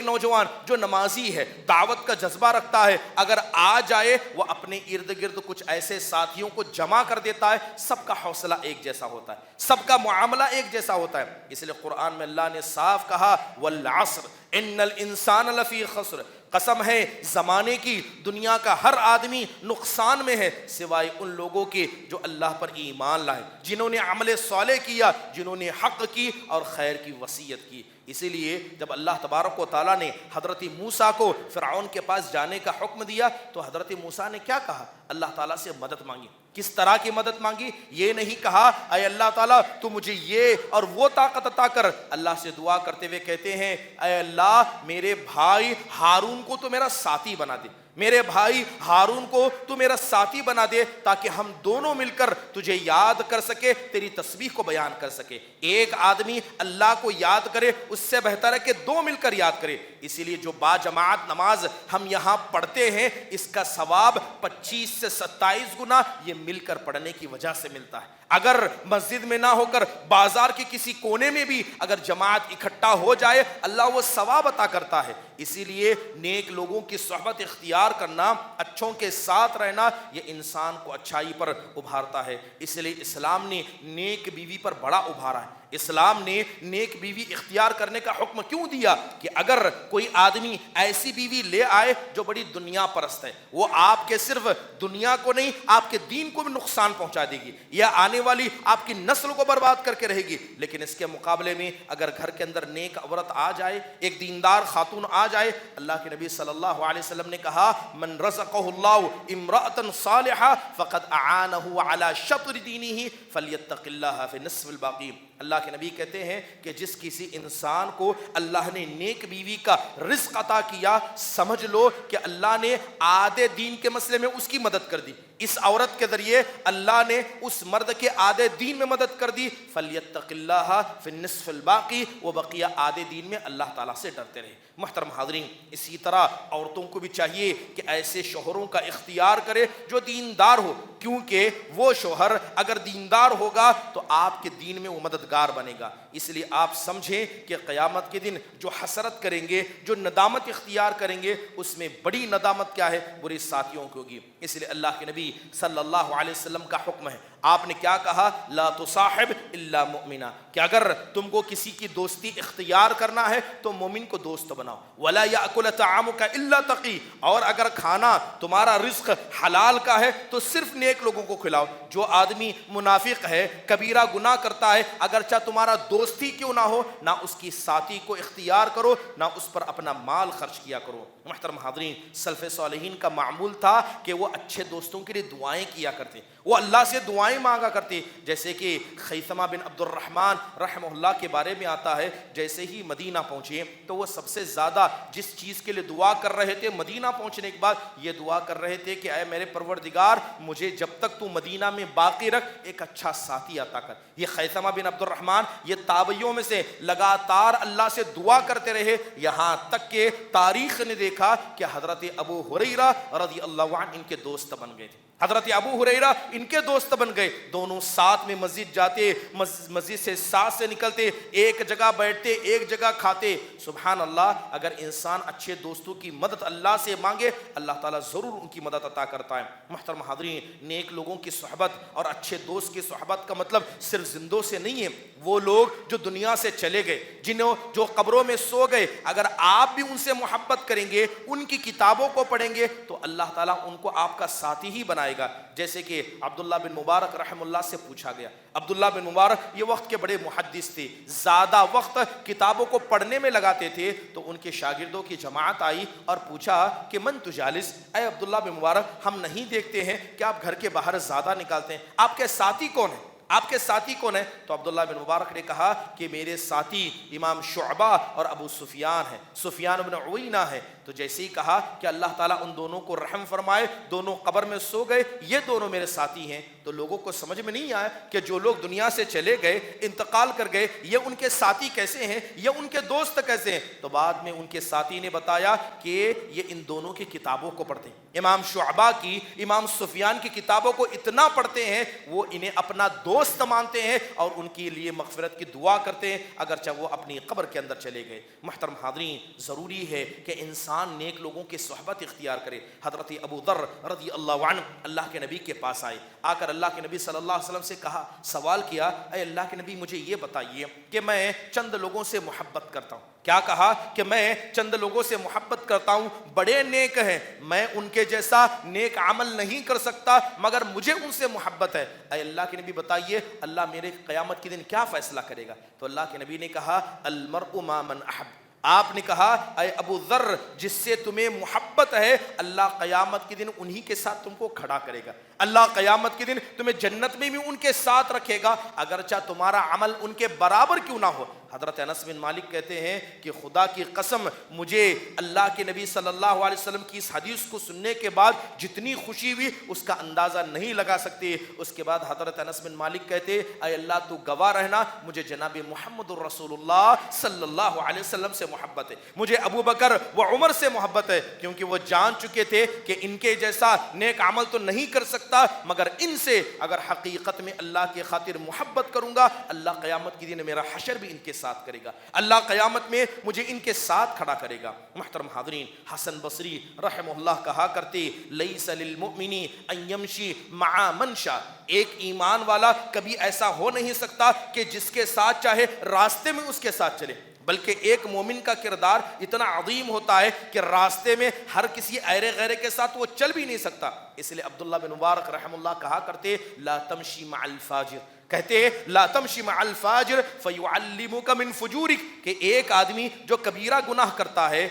نوجوان جو نمازی ہے، دعوت کا جذبہ رکھتا ہے، اگر آ جائے وہ اپنے ارد گرد کچھ ایسے ساتھیوں کو جمع کر دیتا ہے، سب کا حوصلہ ایک جیسا ہوتا ہے، سب کا معاملہ ایک جیسا ہوتا ہے۔ اس لیے قرآن میں اللہ نے صاف کہا والعصر ان الانسان لفی خسر، قسم ہے زمانے کی، دنیا کا ہر آدمی نقصان میں ہے سوائے ان لوگوں کے جو اللہ پر ایمان لائے، جنہوں نے عمل صالح کیا، جنہوں نے حق کی اور خیر کی وصیت کی۔ اسی لیے جب اللہ تبارک و تعالیٰ نے حضرت موسیٰ کو فرعون کے پاس جانے کا حکم دیا تو حضرت موسیٰ نے کیا کہا؟ اللہ تعالیٰ سے مدد مانگی۔ کس طرح کی مدد مانگی؟ یہ نہیں کہا اے اللہ تعالیٰ تو مجھے یہ اور وہ طاقت عطا کر، اللہ سے دعا کرتے ہوئے کہتے ہیں اے اللہ میرے بھائی ہارون کو تو میرا ساتھی بنا دے، میرے بھائی ہارون کو تو میرا ساتھی بنا دے تاکہ ہم دونوں مل کر تجھے یاد کر سکے، تیری تسبیح کو بیان کر سکے۔ ایک آدمی اللہ کو یاد کرے اس سے بہتر ہے کہ دو مل کر یاد کرے۔ اسی لیے جو با جماعت نماز ہم یہاں پڑھتے ہیں اس کا ثواب 25 سے 27 گنا یہ مل کر پڑھنے کی وجہ سے ملتا ہے۔ اگر مسجد میں نہ ہو کر بازار کے کسی کونے میں بھی اگر جماعت اکٹھا ہو جائے اللہ وہ ثواب عطا کرتا ہے۔ اسی لیے نیک لوگوں کی صحبت اختیار کرنا، اچھوں کے ساتھ رہنا، یہ انسان کو اچھائی پر ابھارتا ہے۔ اس لیے اسلام نے نیک بیوی پر بڑا ابھارا ہے۔ اسلام نے نیک بیوی اختیار کرنے کا حکم کیوں دیا کہ اگر کوئی آدمی ایسی بیوی لے آئے جو بڑی دنیا پرست ہے، وہ آپ کے صرف دنیا کو نہیں آپ کے دین کو بھی نقصان پہنچا دے گی، یا آنے والی آپ کی نسل کو برباد کر کے رہے گی، لیکن اس کے مقابلے میں اگر گھر کے اندر نیک عورت آ جائے، ایک دیندار خاتون آ جائے، اللہ کے نبی صلی اللہ علیہ وسلم نے کہا من رزقہ اللہ امرأۃ صالحہ فقد اعانہ علی شطر دینہ فلیتق اللہ فی نصف الباقی۔ اللہ کے نبی کہتے ہیں کہ جس کسی انسان کو اللہ نے نیک بیوی کا رزق عطا کیا، سمجھ لو کہ اللہ نے آدھے دین کے مسئلے میں اس کی مدد کر دی۔ اس عورت کے ذریعے اللہ نے اس مرد کے آدھے دین میں مدد کر دی۔ فلیتق اللہ فی النصف الباقی، وہ بقیہ آدھے دین میں اللہ تعالیٰ سے ڈرتے رہے۔ محترم حاضرین، اسی طرح عورتوں کو بھی چاہیے کہ ایسے شوہروں کا اختیار کرے جو دیندار ہو، کیونکہ وہ شوہر اگر دیندار ہوگا تو آپ کے دین میں وہ مددگار بنے گا۔ اس لیے آپ سمجھیں کہ قیامت کے دن جو حسرت کریں گے، جو ندامت اختیار کریں گے، اس میں بڑی ندامت کیا ہے؟ برے ساتھیوں کی ہوگی۔ اس لیے اللہ کے نبی صلی اللہ علیہ وسلم کا حکم ہے، آپ نے کیا کہا؟ لا تصاحب الا مؤمنا، کہ اگر تم کو کسی کی دوستی اختیار کرنا ہے تو مومن کو دوست بناؤ۔ ولا یاکل طعامک الا تقی، اور اگر کھانا تمہارا رزق حلال کا ہے تو صرف نیک لوگوں کو کھلاؤ۔ جو آدمی منافق ہے، کبیرہ گناہ کرتا ہے، اگرچہ تمہارا دوست ہی کیوں نہ ہو، نہ اس کی ساتھی کو اختیار کرو، نہ اس پر اپنا مال خرچ کیا کرو۔ محترم حاضرین، سلف صالحین کا معمول تھا کہ وہ اچھے دوستوں کے لیے دعائیں کیا کرتے، وہ اللہ سے دعائیں مانگا کرتے۔ جیسے کہ خیثمہ بن عبد الرحمن رحمہ اللہ کے بارے میں آتا ہے، جیسے ہی مدینہ پہنچے تو وہ سب سے زیادہ جس چیز کے لیے دعا کر رہے تھے، مدینہ پہنچنے کے بعد یہ دعا کر رہے تھے کہ اے میرے پروردگار، مجھے جب تک تو مدینہ میں باقی رکھ ایک اچھا ساتھی عطا کر۔ یہ خیثمہ بن عبد الرحمن یہ تابعیوں میں سے لگاتار اللہ سے دعا کرتے رہے، یہاں تک کہ تاریخ نے دیکھا کہ حضرت ابو ہریرہ رضی اللہ عنہ ان کے دوست بن گئے تھے۔ حضرت ابو ہریرہ ان کے دوست بن گئے، دونوں ساتھ میں مسجد جاتے، مسجد سے ساتھ سے نکلتے، ایک جگہ بیٹھتے، ایک جگہ کھاتے۔ سبحان اللہ، اگر انسان اچھے دوستوں کی مدد اللہ سے مانگے اللہ تعالیٰ ضرور ان کی مدد عطا کرتا ہے۔ محترم حاضرین، نیک لوگوں کی صحبت اور اچھے دوست کی صحبت کا مطلب صرف زندوں سے نہیں ہے، وہ لوگ جو دنیا سے چلے گئے، جنہوں جو قبروں میں سو گئے، اگر آپ بھی ان سے محبت کریں گے، ان کی کتابوں کو پڑھیں گے تو اللہ تعالیٰ ان کو آپ کا ساتھی ہی بنائے آئے گا. جیسے کہ عبداللہ بن مبارک رحم اللہ سے پوچھا گیا. عبداللہ بن مبارک یہ وقت کے بڑے محدث تھے, زیادہ وقت کتابوں کو پڑھنے میں لگاتے تھے. تو ان کے شاگردوں کی جماعت آئی اور پوچھا کہ من تجالس, اے عبداللہ بن مبارک ہم نہیں دیکھتے ہیں کہ آپ گھر کے باہر زیادہ نکالتے ہیں, آپ کے ساتھی کون ہیں, آپ کے ساتھی کون ہیں؟ تو عبداللہ بن مبارک نے کہا کہ میرے ساتھی امام شعبہ اور ابو سفیان ہیں, سفیان بن عوینہ ہیں. تو جیسے ہی کہا کہ اللہ تعالیٰ ان دونوں کو رحم فرمائے, دونوں قبر میں سو گئے, یہ دونوں میرے ساتھی ہیں. تو لوگوں کو سمجھ میں نہیں آیا کہ جو لوگ دنیا سے چلے گئے, انتقال کر گئے, یہ ان کے ساتھی کیسے ہیں, یہ ان کے دوست کیسے ہیں. تو بعد میں ان کے ساتھی نے بتایا کہ یہ ان دونوں کی کتابوں کو پڑھتے ہیں, امام شعبہ کی, امام سفیان کی کتابوں کو اتنا پڑھتے ہیں, وہ انہیں اپنا دوست مانتے ہیں اور ان کے لیے مغفرت کی دعا کرتے ہیں اگرچہ وہ اپنی قبر کے اندر چلے گئے. محترم حاضرین, ضروری ہے کہ انسان نیک لوگوں کی صحبت اختیار کرے. حضرت ابو ذر رضی اللہ عنہ اللہ کے نبی کے پاس آئے, آ کر اللہ کے نبی صلی اللہ علیہ وسلم سے کہا, سوال کیا, اے اللہ کے نبی مجھے یہ بتائیے کہ میں چند لوگوں سے محبت کرتا ہوں. کیا کہا کہ میں چند لوگوں سے محبت کرتا ہوں, بڑے نیک ہیں, میں ان کے جیسا نیک عمل نہیں کر سکتا مگر مجھے ان سے محبت ہے. اے اللہ کے نبی بتائیے اللہ میرے قیامت کے دن کیا فیصلہ کرے گا. تو اللہ کے نبی نے کہا المرء ما من احب. آپ نے کہا اے ابو ذر جس سے تمہیں محبت ہے اللہ قیامت کے دن انہی کے ساتھ تم کو کھڑا کرے گا. اللہ قیامت کے دن تمہیں جنت میں بھی ان کے ساتھ رکھے گا اگرچہ تمہارا عمل ان کے برابر کیوں نہ ہو. حضرت انس بن مالک کہتے ہیں کہ خدا کی قسم مجھے اللہ کے نبی صلی اللہ علیہ وسلم کی اس حدیث کو سننے کے بعد جتنی خوشی ہوئی اس کا اندازہ نہیں لگا سکتے. اس کے بعد حضرت انس بن مالک کہتے اے اللہ تو گواہ رہنا مجھے جناب محمد الرسول اللہ صلی اللہ علیہ وسلم سے محبت ہے, مجھے ابو بکر و عمر سے محبت ہے, کیونکہ وہ جان چکے تھے کہ ان کے جیسا نیک عمل تو نہیں کر سکتا مگر ان سے اگر حقیقت میں اللہ کی خاطر محبت کروں گا اللہ قیامت کے دن میرا حشر بھی ان کے ساتھ کرے گا, اللہ قیامت میں مجھے ان کے ساتھ کھڑا کرے گا. محترم حاضرین, حسن بصری رحمہ اللہ کہا کرتے لیس للمؤمن ان یمشی مع من شاء, ایک ایمان والا کبھی ایسا ہو نہیں سکتا کہ جس کے ساتھ چاہے راستے میں اس کے ساتھ چلے, بلکہ ایک مومن کا کردار اتنا عظیم ہوتا ہے کہ راستے میں ہر کسی ایرے غیرے کے ساتھ وہ چل بھی نہیں سکتا. اس لیے عبداللہ بن مبارک رحم اللہ کہا کرتے لا تمشی مع الفاجر, کہتے لا تمشی مع الفاجر فیعلمک من فجورک, کہ ایک آدمی جو کبیرہ گناہ کرتا ہے,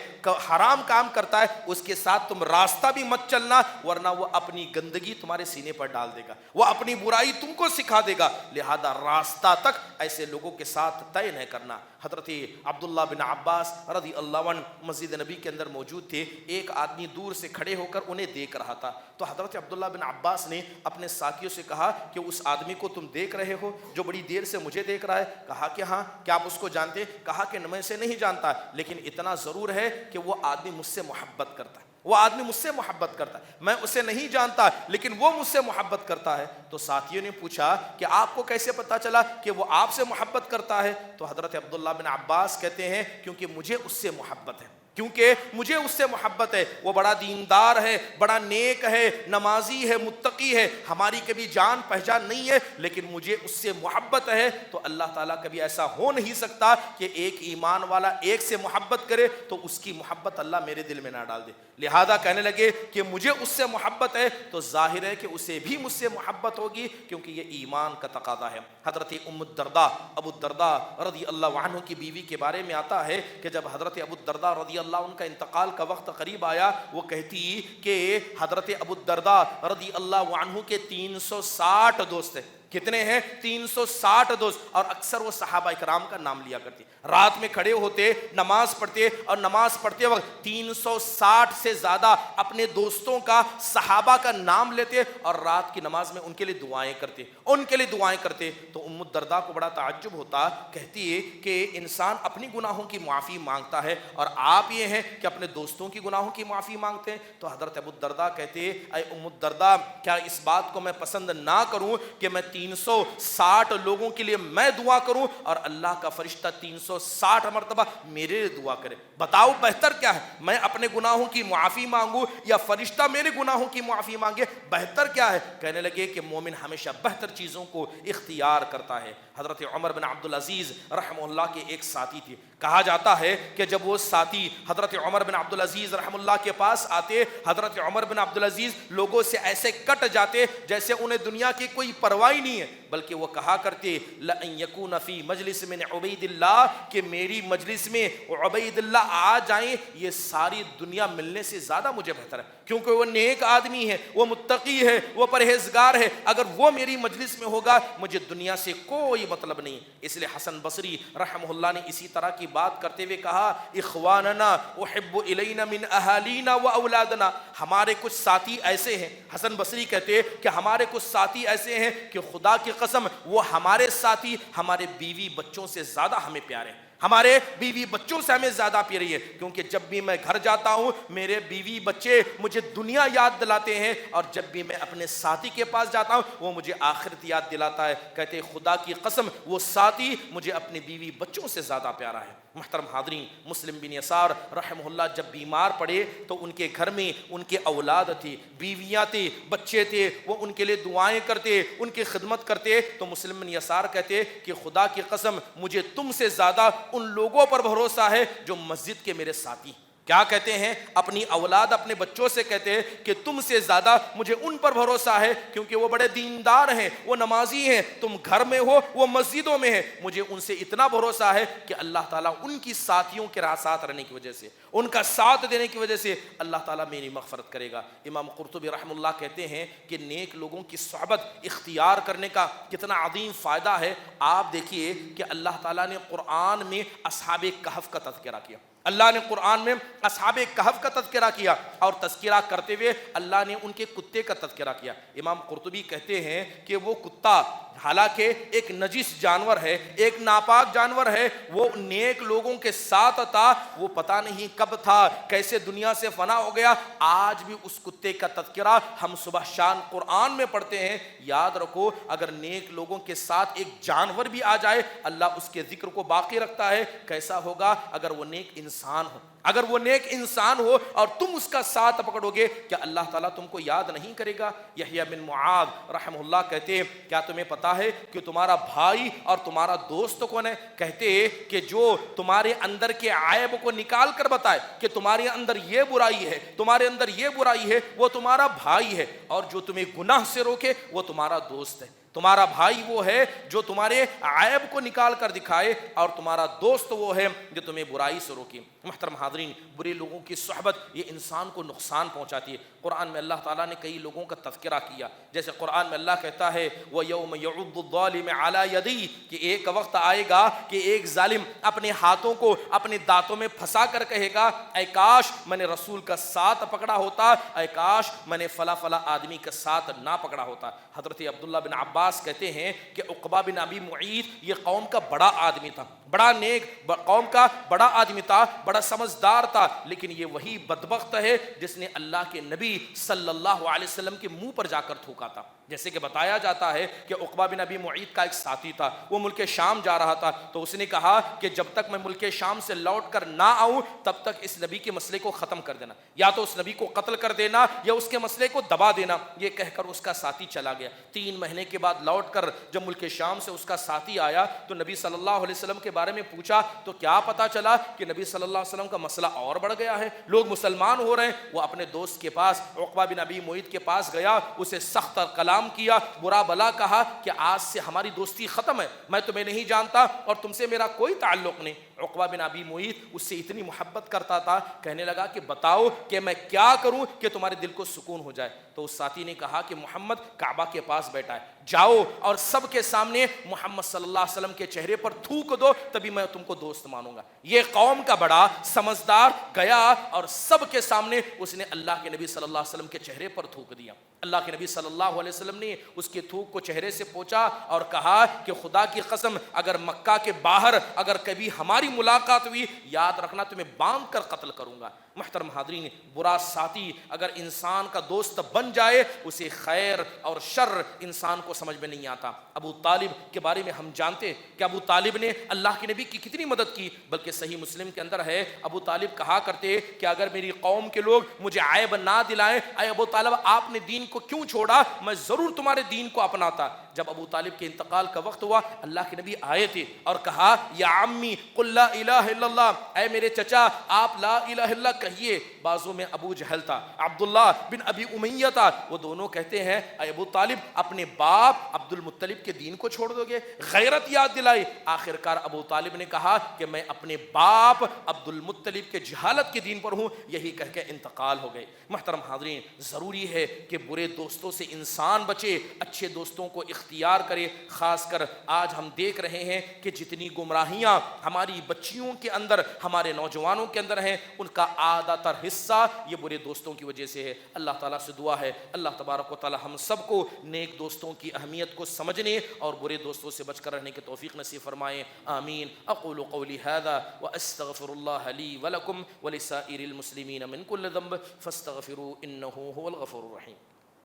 حرام کام کرتا ہے, اس کے ساتھ تم راستہ بھی مت چلنا ورنہ وہ اپنی گندگی تمہارے سینے پر ڈال دے گا, وہ اپنی برائی تم کو سکھا دے گا. لہذا راستہ تک ایسے لوگوں کے ساتھ طے نہ کرنا. حضرت عبداللہ بن عباس رضی اللہ عنہ مسجد نبی کے اندر موجود تھے, ایک آدمی دور سے کھڑے ہو کر انہیں دیکھ رہا تھا. تو حضرت عبداللہ بن عباس نے اپنے ساتھیوں سے کہا کہ اس آدمی کو تم دیکھ رہے ہو جو بڑی دیر سے مجھے دیکھ رہا ہے؟ کہا کہ ہاں. کیا آپ اس کو جانتے؟ کہا کہ میں اسے نہیں جانتا, لیکن اتنا ضرور ہے کہ وہ آدمی مجھ سے محبت کرتا ہے, وہ آدمی مجھ سے محبت کرتا ہے, میں اسے نہیں جانتا لیکن وہ مجھ سے محبت کرتا ہے. تو ساتھیوں نے پوچھا کہ آپ کو کیسے پتا چلا کہ وہ آپ سے محبت کرتا ہے؟ تو حضرت عبداللہ بن عباس کہتے ہیں کیونکہ مجھے اس سے محبت ہے, کیونکہ مجھے اس سے محبت ہے. وہ بڑا دیندار ہے, بڑا نیک ہے, نمازی ہے, متقی ہے, ہماری کبھی جان پہچان نہیں ہے لیکن مجھے اس سے محبت ہے. تو اللہ تعالیٰ کبھی ایسا ہو نہیں سکتا کہ ایک ایمان والا ایک سے محبت کرے تو اس کی محبت اللہ میرے دل میں نہ ڈال دے. لہذا کہنے لگے کہ مجھے اس سے محبت ہے تو ظاہر ہے کہ اسے بھی مجھ سے محبت ہوگی کیونکہ یہ ایمان کا تقاضا ہے. حضرت ام الدرداء ابو الدرداء رضی اللہ عنہ کی بیوی کے بارے میں آتا ہے کہ جب حضرت ابو الدرداء رضی اللہ عنہ کا انتقال کا وقت قریب آیا, وہ کہتی کہ حضرت ابو الدرداء رضی اللہ عنہ کے 360 دوست ہیں. کتنے ہیں؟ 360 دوست, اور اکثر وہ صحابہ اکرام کا نام لیا کرتے. رات میں کھڑے ہوتے, نماز پڑھتے, اور نماز پڑھتے وقت 360 سے زیادہ اپنے دوستوں کا, صحابہ کا نام لیتے اور رات کی نماز میں ان کے لیے دعائیں کرتے, ان کے لیے دعائیں کرتے. تو ام الدرداء کو بڑا تعجب ہوتا, کہتی ہے کہ انسان اپنی گناہوں کی معافی مانگتا ہے اور آپ یہ ہیں کہ اپنے دوستوں کی گناہوں کی معافی مانگتے ہیں. تو حضرت ابو الدرداء کہتے اے ام الدرداء کیا اس بات کو میں پسند نہ کروں کہ میں 360 لوگوں کے لیے میں دعا کروں اور اللہ کا فرشتہ 360 مرتبہ میرے لیے دعا کرے؟ بتاؤ بہتر کیا ہے, میں اپنے گناہوں کی معافی مانگوں یا فرشتہ میرے گناہوں کی معافی مانگے؟ بہتر کیا ہے؟ کہنے لگے کہ مومن ہمیشہ بہتر چیزوں کو اختیار کرتا ہے. حضرت عمر بن عبدالعزیز رحمہ اللہ کے ایک ساتھی تھے, کہا جاتا ہے کہ جب وہ ساتھی حضرت عمر بن عبدالعزیز رحم اللہ کے پاس آتے، حضرت عمر بن عبدالعزیز لوگوں سے ایسے کٹ جاتے جیسے انہیں دنیا کی کوئی پرواہ ہی نہیں ہے، بلکہ وہ کہا کرتے لَأَن يَكُونَ فِي مَجْلِسٍ مِّنْ عُبَيْدِ اللَّهِ، کہ میری مجلس میں عبید اللہ آ جائیں یہ ساری دنیا ملنے سے زیادہ مجھے بہتر ہے، کیونکہ وہ نیک آدمی ہے، وہ متقی ہے، وہ پرہیزگار ہے، اگر وہ میری مجلس میں ہوگا مجھے دنیا سے کوئی مطلب نہیں۔ اس لیے حسن بصری رحمہ اللہ نے اسی طرح کی بات کرتے ہوئے کہا اخواننا احب الینا من اہالینا و اولادنا، ہمارے کچھ ساتھی ایسے ہیں، حسن بصری کہتے کہ ہمارے کچھ ساتھی ایسے ہیں کہ خدا کی قسم وہ ہمارے ساتھی ہمارے بیوی بچوں سے زیادہ ہمیں پیارے ہیں، ہمارے بیوی بچوں سے ہمیں زیادہ پیاری ہے، کیونکہ جب بھی میں گھر جاتا ہوں میرے بیوی بچے مجھے دنیا یاد دلاتے ہیں، اور جب بھی میں اپنے ساتھی کے پاس جاتا ہوں وہ مجھے آخرت یاد دلاتا ہے۔ کہتے خدا کی قسم وہ ساتھی مجھے اپنے بیوی بچوں سے زیادہ پیارا ہے۔ محترم حاضرین، مسلم بن یسار رحمہ اللہ جب بیمار پڑے تو ان کے گھر میں ان کے اولاد تھی، بیویاں تھے، بچے تھے، وہ ان کے لیے دعائیں کرتے، ان کی خدمت کرتے، تو مسلم بن یسار کہتے کہ خدا کی قسم مجھے تم سے زیادہ ان لوگوں پر بھروسہ ہے جو مسجد کے میرے ساتھی۔ کیا کہتے ہیں؟ اپنی اولاد اپنے بچوں سے کہتے ہیں کہ تم سے زیادہ مجھے ان پر بھروسہ ہے کیونکہ وہ بڑے دیندار ہیں، وہ نمازی ہیں، تم گھر میں ہو وہ مسجدوں میں ہیں، مجھے ان سے اتنا بھروسہ ہے کہ اللہ تعالیٰ ان کی ساتھیوں کے ساتھ رہنے کی وجہ سے، ان کا ساتھ دینے کی وجہ سے اللہ تعالیٰ میری مغفرت کرے گا۔ امام قرطبی رحم اللہ کہتے ہیں کہ نیک لوگوں کی صحبت اختیار کرنے کا کتنا عظیم فائدہ ہے۔ آپ دیکھیے کہ اللہ تعالیٰ نے قرآن میں اصحاب کہف کا تذکرہ کیا، اللہ نے قرآن میں اصحاب کہف کا تذکرہ کیا، اور تذکرہ کرتے ہوئے اللہ نے ان کے کتے کا تذکرہ کیا۔ امام قرطبی کہتے ہیں کہ وہ کتا حالانکہ ایک نجس جانور ہے، ایک ناپاک جانور ہے، وہ نیک لوگوں کے ساتھ تھا، وہ پتہ نہیں کب تھا، کیسے دنیا سے فنا ہو گیا، آج بھی اس کتے کا تذکرہ ہم صبح شام قرآن میں پڑھتے ہیں۔ یاد رکھو اگر نیک لوگوں کے ساتھ ایک جانور بھی آ جائے اللہ اس کے ذکر کو باقی رکھتا ہے۔ کیسا ہوگا اگر وہ نیک انسان ہو، اگر وہ نیک انسان ہو اور تم اس کا ساتھ پکڑو گے، کیا اللہ تعالیٰ تم کو یاد نہیں کرے گا؟ یحییٰ بن معاذ رحمہ اللہ کہتے ہیں کیا تمہیں پتا ہے کہ تمہارا بھائی اور تمہارا دوست کون ہے؟ کہتے کہ جو تمہارے اندر کے عیب کو نکال کر بتائے کہ تمہارے اندر یہ برائی ہے، تمہارے اندر یہ برائی ہے، وہ تمہارا بھائی ہے، اور جو تمہیں گناہ سے روکے وہ تمہارا دوست ہے۔ تمہارا بھائی وہ ہے جو تمہارے عیب کو نکال کر دکھائے، اور تمہارا دوست وہ ہے جو تمہیں برائی سے روکے۔ محترم حاضرین، برے لوگوں کی صحبت یہ انسان کو نقصان پہنچاتی ہے۔ قرآن میں اللہ تعالیٰ نے کئی لوگوں کا تذکرہ کیا، جیسے قرآن میں اللہ کہتا ہے وَيَوْمَ يَعُضُّ الظَّالِمِ عَلَى يَدَيْهِ، کہ ایک وقت آئے گا کہ ایک ظالم اپنے ہاتھوں کو اپنے دانتوں میں پھنسا کر کہے گا اے کاش میں نے رسول کا ساتھ پکڑا ہوتا، اے کاش میں نے فلاں فلاں آدمی کا ساتھ نہ پکڑا ہوتا۔ حضرت عبداللہ بن عباس کہتے ہیں کہ عقبہ بن ابی معیط یہ قوم کا بڑا آدمی تھا، بڑا نیک، قوم کا بڑا آدمی تھا، بڑا سمجھدار تھا، لیکن یہ وہی بدبخت ہے جس نے اللہ کے نبی صلی اللہ علیہ وسلم کے منہ پر جا کر تھوکا تھا۔ جیسے کہ بتایا جاتا ہے کہ عقبہ بن ابی معیط کا ایک ساتھی تھا، وہ ملک شام جا رہا تھا، تو اس نے کہا کہ جب تک میں ملک شام سے لوٹ کر نہ آؤں تب تک اس نبی کے مسئلے کو ختم کر دینا، یا تو اس نبی کو قتل کر دینا یا اس کے مسئلے کو دبا دینا۔ یہ کہہ کر اس کا ساتھی چلا گیا۔ 3 مہینے کے بعد لوٹ کر جب ملک شام سے اس کا ساتھی آیا تو نبی صلی اللہ علیہ وسلم کے بارے میں پوچھا تو کیا پتا چلا کہ نبی صلی اللہ علیہ وسلم کا مسئلہ اور بڑھ گیا ہے، لوگ مسلمان ہو رہے ہیں۔ وہ اپنے دوست کے پاس عقبہ بن ابی معیط کے پاس گیا، اسے سخت کلام کیا، برا بلا کہا کہ آج سے ہماری دوستی ختم ہے، میں تمہیں نہیں جانتا اور تم سے میرا کوئی تعلق نہیں۔ عقبہ بن ابی معیط اس سے اتنی محبت کرتا تھا، کہنے لگا کہ بتاؤ کہ میں کیا کروں کہ تمہارے دل کو سکون ہو جائے۔ تو اس ساتھی نے کہا کہ محمد کعبہ کے پاس بیٹھا ہے، جاؤ اور سب کے سامنے محمد صلی اللہ علیہ وسلم کے چہرے پر تھوک دو، تبھی میں تم کو دوست مانوں گا۔ یہ قوم کا بڑا سمجھدار گیا اور سب کے سامنے اس نے اللہ کے نبی صلی اللہ علیہ وسلم کے چہرے پر تھوک دیا۔ اللہ کے نبی صلی اللہ علیہ وسلم نے اس کے تھوک کو چہرے سے پوچھا اور کہا کہ خدا کی قسم اگر مکہ کے باہر اگر کبھی ہماری ملاقات ہوئی یاد رکھنا تمہیں باندھ کر قتل کروں گا۔ محترم حاضرین، برا ساتھی اگر انسان کا دوست بن جائے اسے خیر اور شر انسان کو سمجھ میں نہیں آتا۔ ابو طالب کے بارے میں ہم جانتے کہ ابو طالب نے اللہ کے نبی کی کتنی مدد کی، بلکہ صحیح مسلم کے اندر ہے ابو طالب کہا کرتے کہ اگر میری قوم کے لوگ مجھے عیب نہ دلائیں، اے ابو طالب آپ نے دین کو کیوں چھوڑا، میں ضرور تمہارے دین کو اپناتا۔ جب ابو طالب کے انتقال کا وقت ہوا اللہ کے نبی آئے تھے اور کہا یا عمی قل لا الہ الا اللہ، اے میرے چچا آپ لا الہ الا اللہ کہیے۔ بازوں میں ابو جہل تھا، عبداللہ بن ابی امیہ تھا، وہ دونوں کہتے ہیں اے ابو طالب اپنے باپ عبد المطلب کے دین کو چھوڑ دو گے؟ غیرت یاد دلائی۔ آخر کار ابو طالب نے کہا کہ میں اپنے باپ عبد المطلب کے جہالت کے دین پر ہوں، یہی کہہ کے انتقال ہو گئے۔ محترم حاضرین، ضروری ہے کہ برے دوستوں سے انسان بچے، اچھے دوستوں کو اختیار کرے۔ خاص کر آج ہم دیکھ رہے ہیں کہ جتنی گمراہیاں ہماری بچیوں کے اندر، ہمارے نوجوانوں کے اندر ہیں، ان کا آدھا تر حصہ یہ برے دوستوں کی وجہ سے ہے۔ اللہ تعالیٰ سے دعا ہے اللہ تبارک و تعالیٰ ہم سب کو نیک دوستوں کی اہمیت کو سمجھنے اور برے دوستوں سے بچ کر رہنے کی توفیق نصیب فرمائے، آمین۔ اقول قولی هذا واستغفر الله لي ولكم ولسائر المسلمين من كل ذنب فاستغفروا انه هو الغفور الرحيم۔